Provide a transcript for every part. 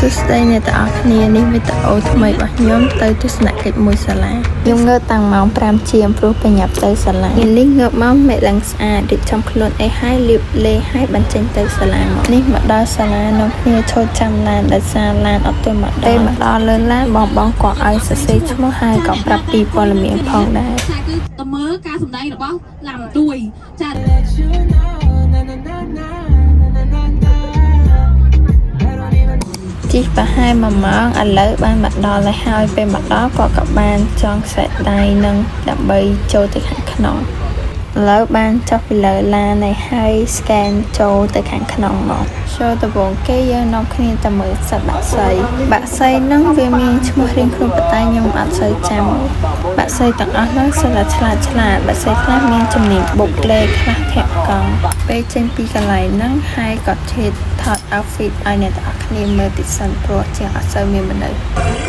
សួស្តីអ្នកទាំងអស់គ្នានេះវីដេអូថ្មីរបស់ខ្ញុំទៅទស្សនកិច្ចមួយសាលាខ្ញុំងើបតាំងម៉ោង 5 ជាងព្រោះបញ្ញាប់ទៅសាលានេះងើបមកមេឡើងស្អាតរៀបចំខ្លួនអីហើយលាបលេហើយបញ្ចេញទៅសាលាមកនេះមកដល់សាលានៅគ្នាឈរចាំឡានដោយសារឡានអត់ទាន់មកដល់លើឡានបងគាត់ឲ្យសរសេរឈ្មោះហើយក៏ប្រាប់ពីព័ត៌មានផងដែរគឺទៅមើលការសម្ដែងរបស់ឡាំទួយចាជីប្រហែល1ម៉ោងឥឡូវបានមកដល់ហើយពេលមកដល់គាត់ក៏បានចងខ្សែដៃនឹងដើម្បីចូលទៅខាងក្នុងឥឡូវបានចុះពីលើឡានហើយ scan ចូលទៅខាងក្នុងមកចូលដំបូងគេយើងនាំគ្នាទៅមើលសត្វបក្សីហ្នឹងវាមានឈ្មោះរៀងខ្លួនប៉ុន្តែខ្ញុំអត់សូវចាំបក្សីទាំងអស់ហ្នឹងសិតតែឆ្លាតបក្សីខ្លះមានជំនាញបុកលេខខ្លះធាក់កង់ពេលចេញពីកន្លែងហ្នឹងហើយក៏ឈៀតថត outfit ឲ្យអ្នកទាំងអស់គ្នាមើលតិចសិនព្រោះជាងអត់សូវមានមនុស្ស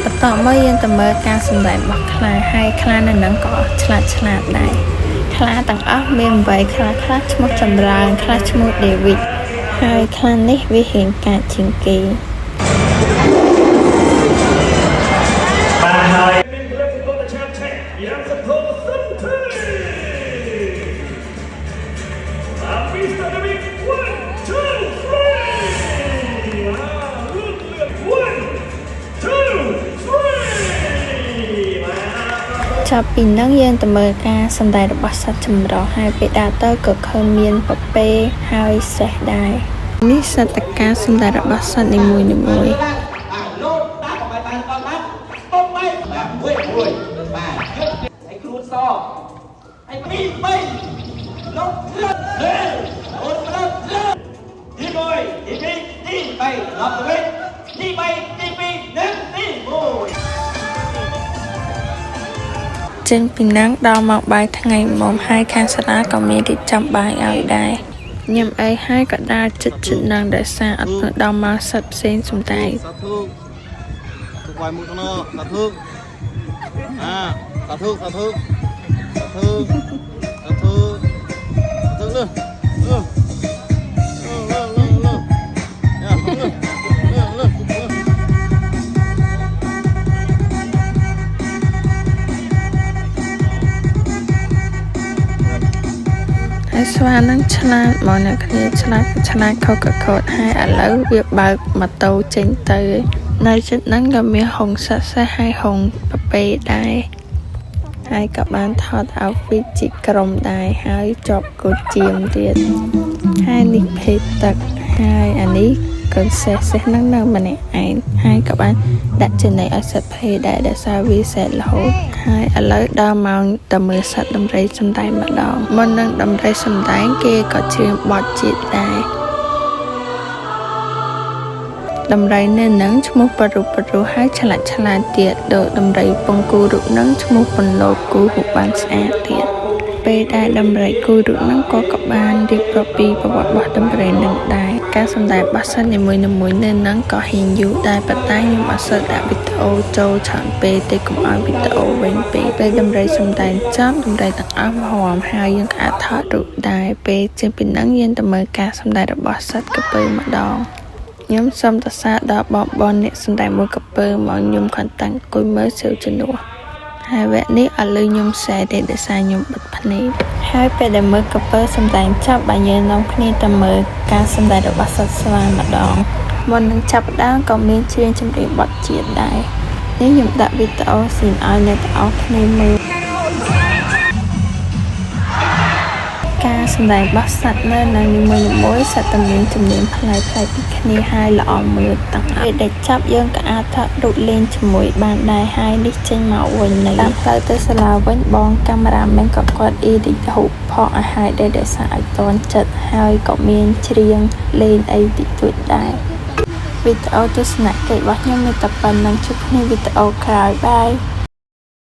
បន្តមកយើងទៅមើលការសម្ដែងរបស់ខ្លាហើយខ្លានៅហ្នឹងក៏ឆ្លាតដែរខ្លាទាំងអស់មាន8ខ្លាខ្លះឈ្មោះចម្រើនខ្លះឈ្មោះ David ហើយខ្លានេះវារៀងកាចជាងគេបានហើយចាប់ពីហ្នឹងយើងទៅមើលការសម្ដែងរបស់សត្វចម្រុះហើយពេលដើរទៅក៏ឃើញមានពពែហើយសេះដែរនេះសត្វតកាសម្ដែងរបស់សត្វនីមួយលោតដាក់ឲ្យបានដល់ណាពុំបែបមួយបាទឲ្យគ្រូសឲ្យពី3លោកលើអូនលើទី1ទី2ទី3ដល់ទៅវិញទី3ទី2និងទី1ចេញពីហ្នឹងដល់មកបាយថ្ងៃមុំហើយខាងសាលាក៏មានរៀបចំបាយឲ្យដែរញ៉ាំអីហើយក៏ដើរចិត្តនឹងដោយសារអត់ទៅដល់មកសិតផ្សេងសំដែងសាធុទៅវាយមុខទៅសាធុសាធុសាធុហើយស្វានឹងឆ្លាតមកអ្នកគ្នាឆ្លាតខុសក៏ខុសហើយឥឡូវវាបើកម៉ូតូចេញទៅនៅជិតហ្នឹងក៏មានហុងសាក់សេះហើយហុងពពែដែរហើយក៏បានថត outfit ជីក្រុមដែរហើយជាប់កូនជាមទៀតហើយនេះភេទទឹកហើយអានេះកូនសេះហ្នឹងនៅម្នាក់ឯងហើយក៏បានដាក់ចំណីឲ្យសត្វភេទដែរដែលសារវាសែនរហូតហើយឥឡូវដល់ម៉ោងទៅមើលសត្វដំរីសម្ដែងម្ដងមុននឹងដំរីសម្ដែងគេក៏ច្រៀងបទជាតិដែរដំរីនៅនឹងឈ្មោះបរុហើយឆ្លាតទៀតដូចដំរីពងគូរុនឹងឈ្មោះពន្លកគូហូបបានស្អាតទៀតពេលដែលដំរីគូរុនឹងក៏បានរៀបរាប់ពីប្រវត្តិរបស់ដំរីនឹងដែរការសម្ដែងរបស់សត្វនីមួយនៅនឹងក៏ហ៊ានយូរដែរប៉ុន្តែខ្ញុំអត់សូវដាក់វីដេអូចូលច្រើនពេកទេកុំឲ្យវីដេអូវែងពេកពេលដំរីសម្ដែងចំដំរីទាំងអស់ហមហើយយើងក៏អាចថតរូបដែរពេលចេញពីហ្នឹងយើងទៅមើលការសម្ដែងរបស់សត្វក្រពើម្ដងខ្ញុំសូមសរសើរដល់បងអ្នកសម្ដែងមួយក្រពើមកខ្ញុំខំតាំងអង្គុយមើលសៀវជំនួសហើយវគ្គនេះអត់លឺខ្ញុំសែទេដោយសារខ្ញុំបិទភ្នែកហើយពេលដែលមើលក្រពើសម្ដែងចប់បាទយើងនាំគ្នាទៅមើលការសម្ដែងរបស់សត្វស្វាម្ដងមុននឹងចាប់ផ្ដើមក៏មានច្រៀងចម្រៀងបទជាតិដែរនេះខ្ញុំដាក់វីដេអូស៊ីនឲ្យអ្នកទាំងអស់គ្នាមើលការសម្ដែងរបស់សត្វនៅនីមួយសត្វទាំងមានជំនាញប្លែកពីគ្នាហើយល្អមើលទាំងអស់ពេលដែលចាប់យើងក៏អាចថតរូបលេងជាមួយបានដែរហើយនេះចេញមកវិញនៅតាមផ្លូវទៅសាលាវិញបងកាមេរ៉ាមែនក៏គាត់អ៊ីឌីតរូបផកឲ្យហើយដែលសារឲ្យតន់ចិត្តហើយក៏មានច្រៀងលេងអីតិចតួចដែរវីដេអូទស្សនកិច្ចរបស់ខ្ញុំមានតែប៉ុណ្្នឹងជួបគ្នាវីដេអូក្រោយបាយ